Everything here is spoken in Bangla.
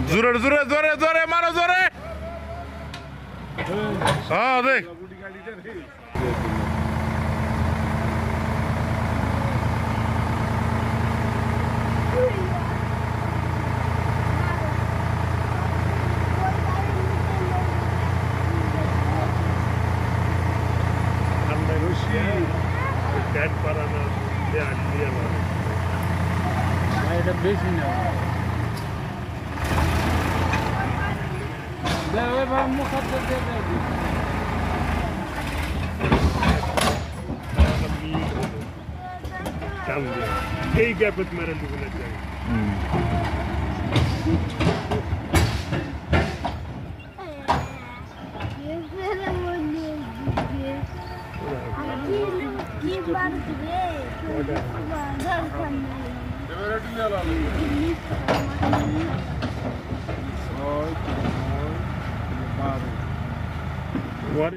জোরে জোরে জোরে জোরে মারো জোরে হ্যাঁ দেখ এটা বেশি না এই গ্যাপত মেরে দুগুলো যায় What?